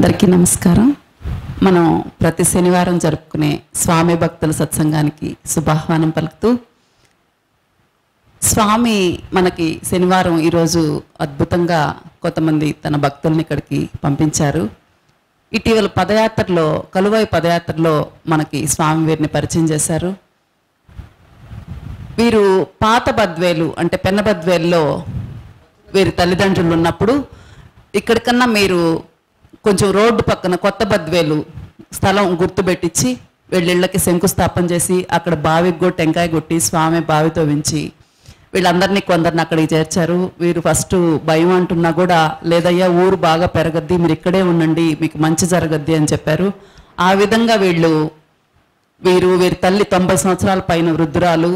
అందరికీ నమస్కారం. మనం ప్రతి శనివారం జరుపుకునే స్వామి భక్తుల సత్సంగానికి శుభాహ్వానం పలుకుతూ, స్వామి మనకి శనివారం ఈరోజు అద్భుతంగా కొంతమంది తన భక్తుల్ని ఇక్కడికి పంపించారు. ఇటీవల పదయాత్రలో, కలువాయి పదయాత్రలో మనకి స్వామి వీరిని పరిచయం చేశారు. వీరు పాత బద్వేలు అంటే పెన్నబద్వేల్లో వీరి తల్లిదండ్రులు ఉన్నప్పుడు ఇక్కడికన్నా మీరు కొంచెం రోడ్డు పక్కన కొత్త బద్వేలు స్థలం గుర్తుపెట్టించి వీళ్ళిళ్ళకి శంకుస్థాపన చేసి అక్కడ బావికి కూడా టెంకాయ కొట్టి స్వామి బావితో వించి వీళ్ళందరినీ కొందరిని అక్కడికి చేర్చారు. వీరు ఫస్ట్ భయం అంటున్నా కూడా, లేదయ్యా ఊరు బాగా పెరగద్ది, మీరు ఇక్కడే ఉండండి, మీకు మంచి జరగద్ది అని చెప్పారు. ఆ విధంగా వీరి తల్లి 90 సంవత్సరాల పైన వృద్ధురాలు.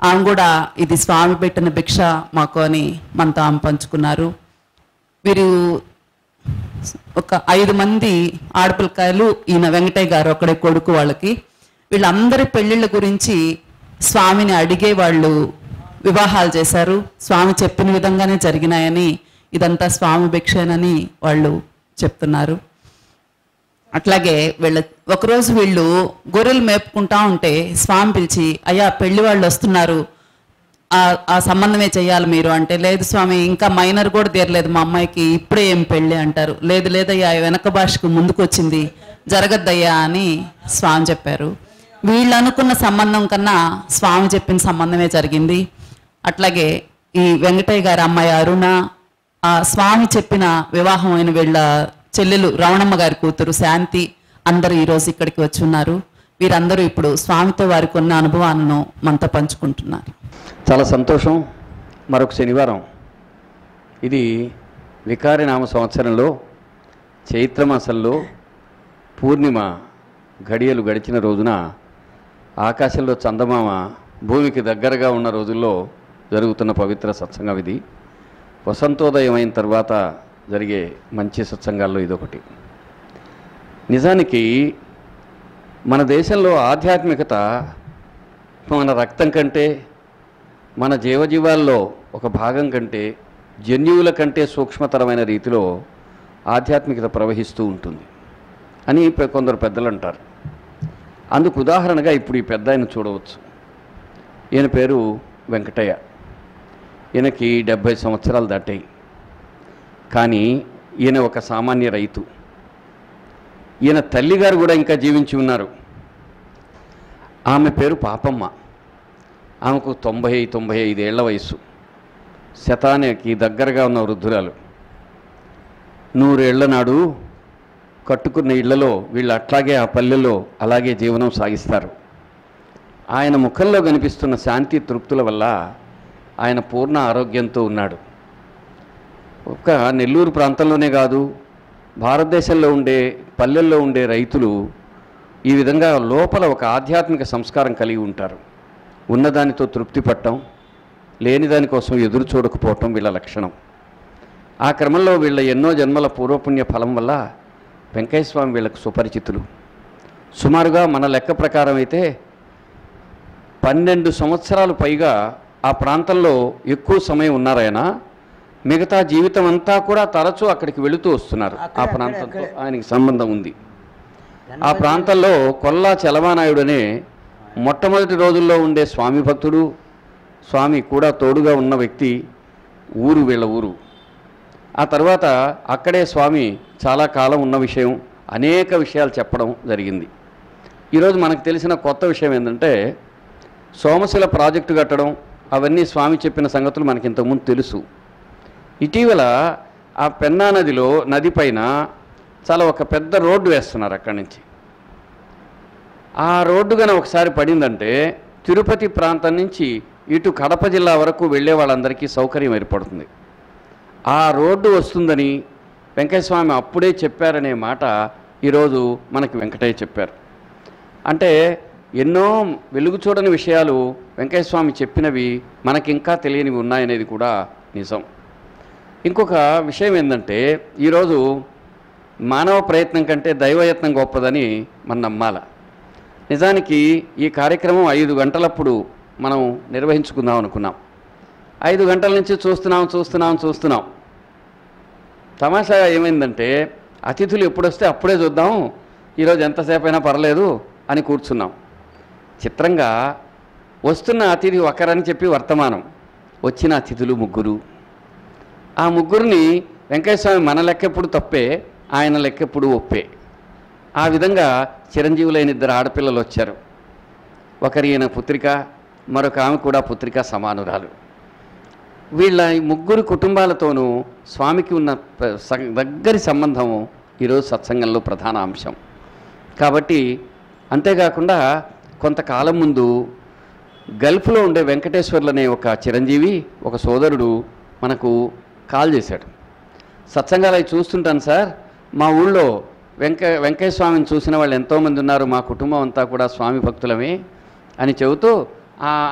ఆమె కూడా ఇది స్వామి పెట్టిన భిక్ష మాకు అని మనతో ఆమె పంచుకున్నారు. వీరు ఒక 5 మంది ఆడపిల్లకాయలు, ఈయన వెంకటయ్య గారు ఒక్కడే కొడుకు వాళ్ళకి. వీళ్ళందరి పెళ్ళిళ్ళ గురించి స్వామిని అడిగే వాళ్ళు వివాహాలు చేశారు. స్వామి చెప్పిన విధంగానే జరిగినాయని, ఇదంతా స్వామి భిక్షేనని వాళ్ళు చెప్తున్నారు. అట్లాగే ఒకరోజు వీళ్ళు గొర్రెలు మేపుకుంటా ఉంటే స్వామి పిలిచి, అయ్యా పెళ్లి వాళ్ళు వస్తున్నారు, ఆ సంబంధమే చెయ్యాలి మీరు అంటే, లేదు స్వామి ఇంకా మైనర్ కూడా తీరలేదు మా అమ్మాయికి, ఇప్పుడే ఏం పెళ్ళి అంటారు. లేదయ్యా వెనక భాషకు ముందుకు వచ్చింది, జరగద్దయ్యా అని స్వామి చెప్పారు. వీళ్ళు అనుకున్న సంబంధం కన్నా స్వామి చెప్పిన సంబంధమే జరిగింది. అట్లాగే ఈ వెంకటయ్య గారి అమ్మాయి అరుణ, ఆ స్వామి చెప్పిన వివాహం అయిన వీళ్ళ చెల్లెలు రవణమ్మ గారి కూతురు శాంతి అందరూ ఈరోజు ఇక్కడికి వచ్చి ఉన్నారు. వీరందరూ ఇప్పుడు స్వామితో వారికి ఉన్న అనుభవాలను మనతో పంచుకుంటున్నారు. చాలా సంతోషం. మరొక శనివారం. ఇది వికారినామ సంవత్సరంలో చైత్రమాసంలో పూర్ణిమ గడియలు గడిచిన రోజున ఆకాశంలో చందమామ భూమికి దగ్గరగా ఉన్న రోజుల్లో జరుగుతున్న పవిత్ర సత్సంగం ఇది. వసంతోదయం అయిన తర్వాత జరిగే మంచి సత్సంగాల్లో ఇదొకటి. నిజానికి మన దేశంలో ఆధ్యాత్మికత మన రక్తం కంటే, మన జీవజీవాల్లో ఒక భాగం కంటే, జన్యువుల కంటే సూక్ష్మతరమైన రీతిలో ఆధ్యాత్మికత ప్రవహిస్తూ ఉంటుంది అని కొందరు పెద్దలు అంటారు. అందుకు ఉదాహరణగా ఇప్పుడు ఈ పెద్ద ఆయన చూడవచ్చు. ఈయన పేరు వెంకటయ్య. ఈయనకి 70 సంవత్సరాలు దాటాయి. కానీ ఈయన ఒక సామాన్య రైతు. ఈయన తల్లిగారు కూడా ఇంకా జీవించి ఉన్నారు. ఆమె పేరు పాపమ్మ. ఆమెకు 90-95 ఏళ్ల వయసు. శతానికి దగ్గరగా ఉన్న వృద్ధురాలు. 100 ఏళ్ల నాడు కట్టుకున్న ఇళ్లలో వీళ్ళు అట్లాగే ఆ పల్లెల్లో అలాగే జీవనం సాగిస్తారు. ఆయన ముఖంలో కనిపిస్తున్న శాంతి తృప్తుల వల్ల ఆయన పూర్ణ ఆరోగ్యంతో ఉన్నాడు. ఒక నెల్లూరు ప్రాంతంలోనే కాదు, భారతదేశంలో ఉండే పల్లెల్లో ఉండే రైతులు ఈ విధంగా లోపల ఒక ఆధ్యాత్మిక సంస్కారం కలిగి ఉంటారు. ఉన్నదానితో తృప్తి పట్టడం, లేని దానికోసం ఎదురు చూడకపోవటం వీళ్ళ లక్షణం. ఆ క్రమంలో వీళ్ళ ఎన్నో జన్మల పూర్వపుణ్య ఫలం వల్ల వెంకయ్య స్వామి వీళ్ళకు సుపరిచితులు. సుమారుగా మన లెక్క ప్రకారం అయితే 12 సంవత్సరాలు పైగా ఆ ప్రాంతంలో ఎక్కువ సమయం ఉన్నారాయన. మిగతా జీవితం అంతా కూడా తరచూ అక్కడికి వెళుతూ వస్తున్నారు. ఆ ప్రాంతంతో ఆయనకి సంబంధం ఉంది. ఆ ప్రాంతంలో కొల్లా చలమానాయుడు అనే మొట్టమొదటి రోజుల్లో ఉండే స్వామి భక్తుడు, స్వామి కూడా తోడుగా ఉన్న వ్యక్తి వీళ్ళ ఊరు. ఆ తర్వాత అక్కడే స్వామి చాలా కాలం ఉన్న విషయం, అనేక విషయాలు చెప్పడం జరిగింది. ఈరోజు మనకు తెలిసిన కొత్త విషయం ఏంటంటే, సోమశిల ప్రాజెక్టు కట్టడం, అవన్నీ స్వామి చెప్పిన సంగతులు మనకి ఇంతకుముందు తెలుసు. ఇటీవల ఆ పెన్నా నది పైన చాలా ఒక పెద్ద రోడ్డు వేస్తున్నారు. అక్కడి నుంచి ఆ రోడ్డు కనుక ఒకసారి పడిందంటే తిరుపతి ప్రాంతం నుంచి ఇటు కడప జిల్లా వరకు వెళ్ళే వాళ్ళందరికీ సౌకర్యం ఏర్పడుతుంది. ఆ రోడ్డు వస్తుందని వెంకయ్య స్వామి అప్పుడే చెప్పారనే మాట ఈరోజు మనకి వెంకటయ్య చెప్పారు. అంటే ఎన్నో వెలుగు చూడని విషయాలు వెంకయ్య స్వామి చెప్పినవి మనకి ఇంకా తెలియనివి ఉన్నాయనేది కూడా నిజం. ఇంకొక విషయం ఏంటంటే, ఈరోజు మానవ ప్రయత్నం కంటే దైవయత్నం గొప్పదని మనం నమ్మాల. నిజానికి ఈ కార్యక్రమం 5 గంటలప్పుడు మనం నిర్వహించుకుందాం అనుకున్నాం. 5 గంటల నుంచి చూస్తున్నాం. తమాషాగా ఏమైందంటే అతిథులు ఎప్పుడు వస్తే అప్పుడే చూద్దాం, ఈరోజు ఎంతసేపు అయినా పర్లేదు అని కూర్చున్నాం. చిత్రంగా వస్తున్న అతిథి ఒకరని చెప్పి వర్తమానం, వచ్చిన అతిథులు ముగ్గురు. ఆ ముగ్గురిని వెంకటేశ్వర మన లెక్కెప్పుడు తప్పే, ఆయన లెక్కెప్పుడు ఒప్పే. ఆ విధంగా చిరంజీవులైన 2 ఆడపిల్లలు వచ్చారు. ఒకరి ఈయన పుత్రిక, మరొక ఆమె కూడా పుత్రిక సమానురాలు. వీళ్ళ ఈ ముగ్గురు కుటుంబాలతోనూ స్వామికి ఉన్న దగ్గరి సంబంధము ఈరోజు సత్సంగంలో ప్రధాన అంశం. కాబట్టి అంతేకాకుండా కొంతకాలం ముందు గల్ఫ్లో ఉండే వెంకటేశ్వర్లు అనే ఒక చిరంజీవి, ఒక సోదరుడు మనకు కాల్ చేశాడు. సత్సంగాలు అవి చూస్తుంటాను సార్, మా ఊళ్ళో వెంకయ్య స్వామిని చూసిన వాళ్ళు ఎంతోమంది ఉన్నారు, మా కుటుంబం అంతా కూడా స్వామి భక్తులమే అని చెబుతూ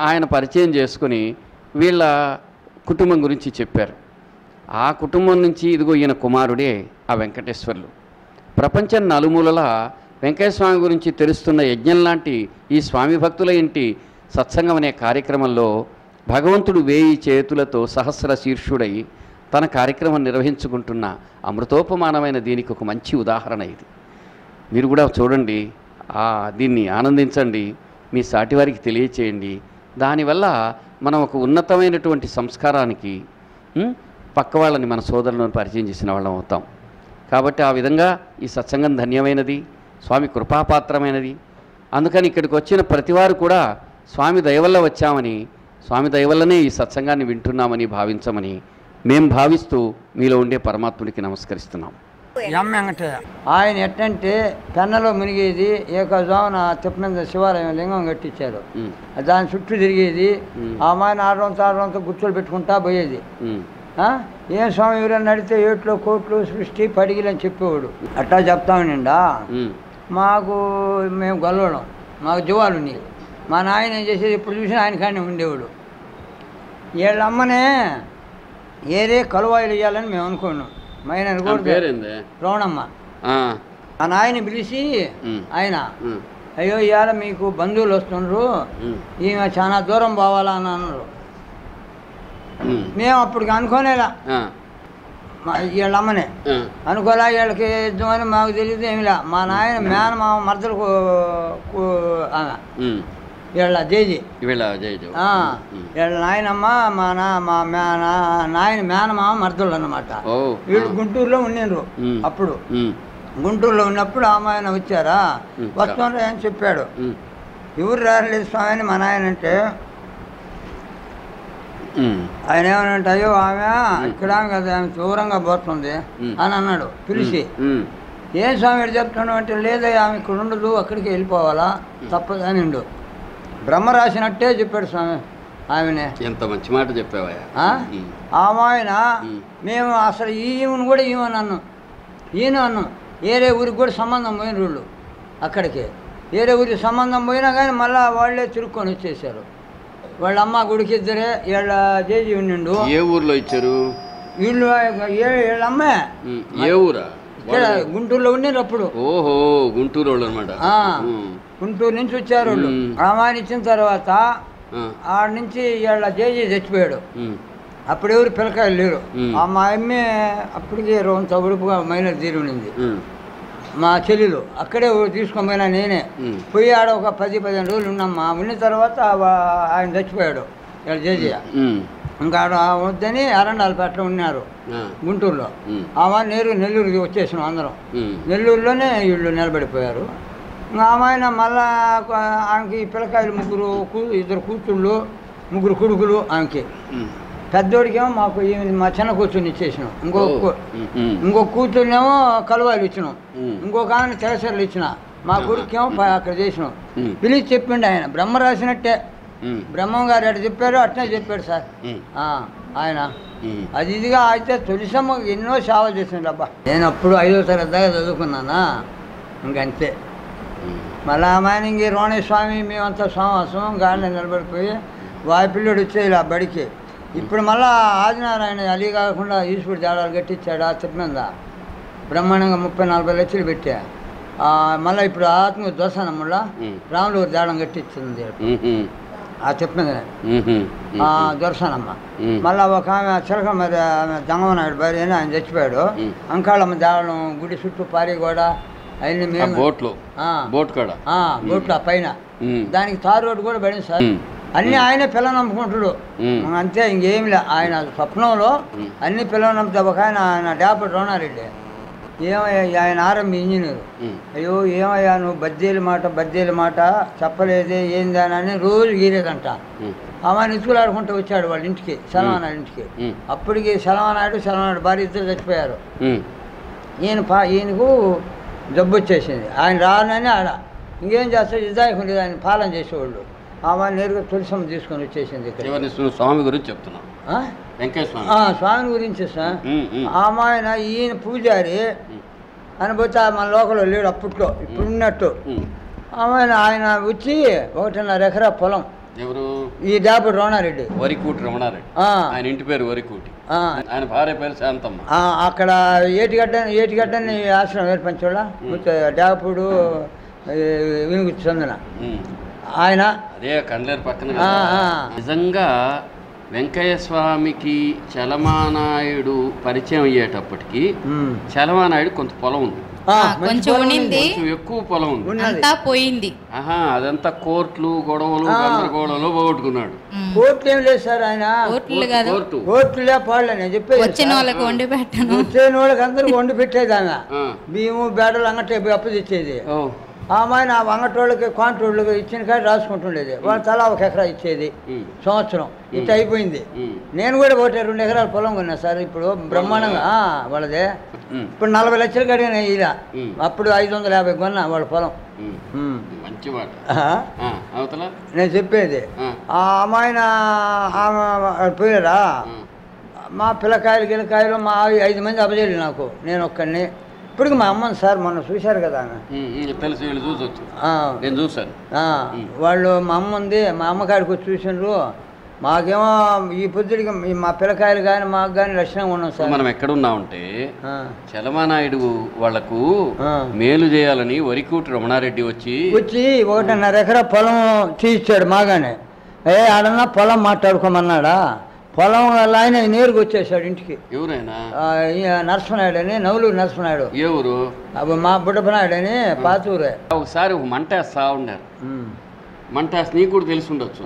ఆయన పరిచయం చేసుకుని వీళ్ళ కుటుంబం గురించి చెప్పారు. ఆ కుటుంబం నుంచి ఇదిగో ఈయన కుమారుడే ఆ వెంకటేశ్వర్లు. ప్రపంచం నలుమూలలా వెంకయ్య స్వామి గురించి తెలుస్తున్న యజ్ఞం లాంటి ఈ స్వామి భక్తుల ఇంటి సత్సంగం అనే కార్యక్రమంలో భగవంతుడు 1000 చేతులతో సహస్ర శీర్షుడై తన కార్యక్రమం నిర్వహించుకుంటున్న అమృతోపమానమైన దీనికి ఒక మంచి ఉదాహరణ ఇది. మీరు కూడా చూడండి, దీన్ని ఆనందించండి, మీ సాటివారికి తెలియచేయండి. దానివల్ల మనం ఒక ఉన్నతమైనటువంటి సంస్కారానికి పక్క వాళ్ళని, మన సోదరులను పరిచయం చేసిన వాళ్ళం అవుతాం. కాబట్టి ఆ విధంగా ఈ సత్సంగం ధన్యమైనది, స్వామి కృపాపాత్రమైనది. అందుకని ఇక్కడికి వచ్చిన ప్రతివారు కూడా స్వామి దయవల్ల వచ్చామని, స్వామి దయవల్లనే ఈ సత్సంగాన్ని వింటున్నామని భావించమని మేము భావిస్తూ మీలో ఉండే పరమాత్ముడికి నమస్కరిస్తున్నాం. ఎం వెంకటయ్య ఆయన ఎట్టంటే పెన్నలో మునిగేది, ఏకజామున తిప్పనంద శివాలయం లింగం కట్టించారు, దాని చుట్టూ తిరిగేది, ఆ మాయన ఆడడంతో గుర్తులు పెట్టుకుంటా పోయేది. ఏం స్వామి ఎవరైనా నడితే 7 కోట్లు సృష్టి పడిగిలని చెప్పేవాడు. అట్టా చెప్తామనిండా మాకు మేము గొల్లడం, మాకు జీవాలు ఉన్నాయి. మా నాయన ఏం చేసేది, ఇప్పుడు చూసినా ఆయన కానీ ఉండేవాడు. వీళ్ళమ్మనే ఏరే కలువాయిలు ఇవ్వాలని మేము అనుకున్నాం. మైనర్ కూడా రౌణమ్మ మా నాయన పిలిచి ఆయన, అయ్యో ఇవాళ మీకు బంధువులు వస్తుండ్రు, ఈమె చాలా దూరం పోవాలా అని అన్నారు. మేము అప్పటికి అనుకోనేలా, వీళ్ళమ్మనే అనుకోలే, వీళ్ళకి ఇద్దామని మాకు తెలియదు ఏమిలా. మా నాయన మేనమామ మరదలకు ఆమె వీళ్ళ జేజీ, వీళ్ళ నాయనమ్మ మా నాయన మేనమామ మరదలు అన్నమాట. వీళ్ళు గుంటూరులో ఉండినరు. అప్పుడు గుంటూరులో ఉన్నప్పుడు ఆయన వచ్చారా, వస్తుండ్రా అని చెప్పాడు. ఎవరు రాలేదు స్వామి అని మా నాయన అంటే, ఆయన ఏమనంటే అయ్యో ఆమె ఇక్కడ కదా, ఆమె దూరంగా పోతుంది అని అన్నాడు పిలిచి. ఏం స్వామి చెప్తున్నాడు అంటే, లేదా ఆమె ఇక్కడ ఉండదు, అక్కడికి వెళ్ళిపోవాలా తప్పదు అని ఉండు. బ్రహ్మ రాసినట్టే చెప్పాడు స్వామి ఆమెనే. ఎంత మంచి మాట చెప్పావా. ఆయన మేము అసలు ఈమెను కూడా ఈమెను అన్నాం, ఈయన అన్నాం. ఏరే ఊరికి కూడా సంబంధం పోయిన వాళ్ళు, అక్కడికి ఏరే ఊరికి సంబంధం పోయినా కానీ మళ్ళీ వాళ్ళే తిరుక్కొని వచ్చేసారు. వాళ్ళ అమ్మ గుడికి ఇద్దరే, వీళ్ళ జేజీ ఉండిండు. ఏ ఊర్లో ఇచ్చారు వీళ్ళు? వీళ్ళ అమ్మే. ఏ ఊరా? ఇక్కడ గుంటూరులో ఉండినారు అప్పుడు. ఓహో, గుంటూరు వాళ్ళు అనమాట. గుంటూరు నుంచి వచ్చారు వాళ్ళు. అమ్మాయిని ఇచ్చిన తర్వాత ఆడ నుంచి వీళ్ళ జేజీ చచ్చిపోయాడు. అప్పుడు ఎవరు పిల్లకాయలు లేరు. మా అమ్మే అప్పటికి రోంత ఉడుపుగా మైనర్ తీరు ఉండింది. మా చెల్లెలు అక్కడే తీసుకొని పోయినా నేనే పోయి ఆడ ఒక 10-15 రోజులు ఉన్నామ్మా. ఉన్న తర్వాత ఆయన చచ్చిపోయాడు వీళ్ళ జేజీ. ఇంకా ఆడ వద్దని అరండాలపేటలో ఉన్నారు గుంటూరులో. ఆమె నెల్లూరుకి వచ్చేసినాం అందరం. నెల్లూరులోనే వీళ్ళు నిలబడిపోయారు. ఇంకా ఆమె మళ్ళా ఆమెకి పిల్లకాయలు 2 కూతుళ్ళు 3 కొడుకులు ఆమెకి. పెద్దోడికేమో మాకు మా చిన్న కూతుర్ని ఇచ్చేసినాం. ఇంకో కూతుర్నేమో కలువాయిలు ఇచ్చినాం. ఇంకొక ఆమె తెలసర్లు ఇచ్చిన. మా కొడుకేమో అక్కడ చేసినాం. పిలిచి చెప్పిండు ఆయన, బ్రహ్మ రాసినట్టే. బ్రహ్మం గారు ఎట్లా చెప్పారు అట్నే చెప్పాడు సార్ ఆయన. అది ఇదిగా అయితే తొలిసమ్మ ఎన్నో సేవలు చేసిండు. అబ్బా నేను అప్పుడు 5వ తరగతి దాకా చదువుకున్నానా, ఇంకంతే. మళ్ళీ ఆమె ఇంక రోణేస్వామి మేమంతా సమాసం గాడిలో నిలబడిపోయి పిల్లడు వచ్చేది ఆ బడికి. ఇప్పుడు మళ్ళీ ఆదినారాయణ అలీ కాకుండా ఈశ్వరుడు జాడాలు కట్టించాడు ఆ తిప్ప బ్రహ్మాండంగా 30-40 లక్షలు పెట్టా. మళ్ళీ ఇప్పుడు ఆత్మ దోసనమ్మలో రాములూరు జాడం కట్టించింది. ఆ చెప్పింది దొరసానమ్మ. మళ్ళీ ఒక ఆమె చిలక మరి ఆమె జంగమనాయుడు భార్య అని ఆయన చచ్చిపోయాడు. అంకాళమ్మ దేవాలయం గుడి చుట్టూ పారి కూడా అవన్నీ మేము బోట్లు బోట్లు పైన దానికి తారు రోడ్డు కూడా పడింది సార్. అన్ని ఆయనే పిల్ల నమ్ముకుంటాడు అంతే, ఇంకేమి లే. ఆయన స్వప్నంలో అన్ని పిల్లలు నమ్ముతా. ఒక ఆయన డాక్టర్ రోనారెడ్డి ఏమయ్యా ఆయన ఆర్ఎంబి ఇంజనీరు. అయ్యో ఏమయ్యా నువ్వు బద్దీల మాట చెప్పలేదే ఏందని రోజు గీరేదంట. ఆమె ఇసుకులాడుకుంటూ వచ్చాడు వాళ్ళ ఇంటికి, సెలవానాయుడు ఇంటికి. అప్పటికి సెలవానాయుడు భార్య ఇద్దరు చచ్చిపోయారు. ఈయనకు జబ్బు వచ్చేసింది. ఆయన రానని ఆడ ఇంకేం చేస్తాడు, ఇదాయకుండా ఆయన పాలన చేసేవాళ్ళు. ఆమె నేరుగా తులసమ్మ తీసుకొని వచ్చేసింది. స్వామి గురించి చెప్తున్నా, స్వామిని గురించి సార్. ఆమె ఈయన పూజారి అనుభూతి మన లోకల్లో లేడు అప్పట్లో, ఇప్పుడు ఉన్నట్టు. ఆయన వచ్చి 1.5 ఎకరా పొలం. ఈ డాబుడు రోనారెడ్డి, వరికూటి రమణారెడ్డి, ఆయన ఇంటి పేరు వరికూటి, ఆయన భార్య పేరు శాంతమ్మ. అక్కడ ఏటిగడ్డని ఆశ్రమం ఏర్పంచోళ్ళ డాపుడు వినుగుచ్చి చందన ఆయన అదే కండ్లేరు పక్కన. నిజంగా వెంకయ్య స్వామికి చలమానాయుడు పరిచయం అయ్యేటప్పటికి చలమానాయుడు కొంత పొలం ఉంది, కొంచెం ఎక్కువ పొలం ఉంది, అంతా పోయింది. అదంతా కోర్టులు గొడవలు గందరగోళంలో పోగొట్టుకున్నాడు. కోర్టులు ఏం లేదు సార్, ఆయన కోర్టులే పాడలే. నేను చెప్పేది వచ్చిన వాళ్ళకి వండి పెట్టాను, వచ్చిన వాళ్ళకి అందరికి వండి పెట్టేది. ఆమె బియ్యము బేడలు అంగటే అప్పు తెచ్చేది. ఆమె ఆ అంగటోళ్ళకి కాంట్రోళ్ళకి ఇచ్చిన కాడ రాసుకుంటుండేది. వాళ్ళు తలా 1 ఎకరా ఇచ్చేది సంవత్సరం. ఇట్లా అయిపోయింది. నేను కూడా 2 ఎకరాల పొలం కొన్నా సార్. ఇప్పుడు బ్రహ్మాండంగా వాళ్ళదే. ఇప్పుడు 40 లక్షలు కడిగిన ఇలా, అప్పుడు 550 కొన్నా వాళ్ళ పొలం. మంచి మాట. నేను చెప్పేది ఆ అమ్మాయిన పోయారా, మా పిల్లకాయలు మా 5 మంది అబజేళ్ళు నాకు, నేను ఒక్కడిని. ఇప్పటికి మా అమ్మని సార్ మొన్న చూశారు కదా, నేను చూసాను. వాళ్ళు మా అమ్మ ఉంది, మా అమ్మకాడికి వచ్చి చూసిండ్రు. మాకేమో ఈ పొద్దుడికి మా పిల్లకాయలు కానీ మాకు కానీ లక్షణంగా ఉన్నాం సార్. మనం ఎక్కడున్నామంటే చలమానాయుడు వాళ్లకు మేలు చేయాలని వరికూటి రమణారెడ్డి వచ్చి 1.5 ఎకరా పొలం తీయిచ్చాడు మాగానే. ఆడన్నా పొలం మాట్లాడుకోమన్నాడా, పొలం వల్ల ఆయన నేరుగా వచ్చేసాడు ఇంటికి. ఎవరైనా నరసింహనాయుడు అని, నవలూరు నరసింహనాయుడు. ఏ ఊరు? మా బుడ్డపనాయుడు అని పాతూరే. ఒకసారి మంట వేస్తా ఉన్నారు, మంట వేస్తా నీకు కూడా తెలిసి ఉండొచ్చు.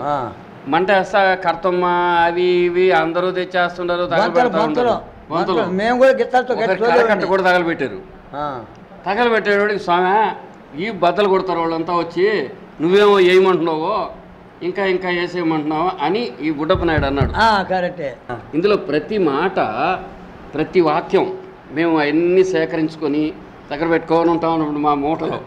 మంట వేస్తా కర్తమ్మ అవి ఇవి అందరూ తెచ్చేస్తున్నారు, మేము కూడా గిత్తలతో కట్ట కూడా తగలబెట్టారు. తగలబెట్టేవాడికి స్వామి ఈ బద్దలు కొడతారు వాళ్ళంతా వచ్చి, నువ్వేమో వేయమంటున్నావో ఇంకా వేసేయమంటున్నావా అని ఈ బుడ్డప్పనాయుడు అన్నాడు. కరెక్టే. ఇందులో ప్రతి మాట ప్రతి వాక్యం మేము అవన్నీ సేకరించుకొని దగ్గర పెట్టుకొని ఉంటాం మా మూటలో.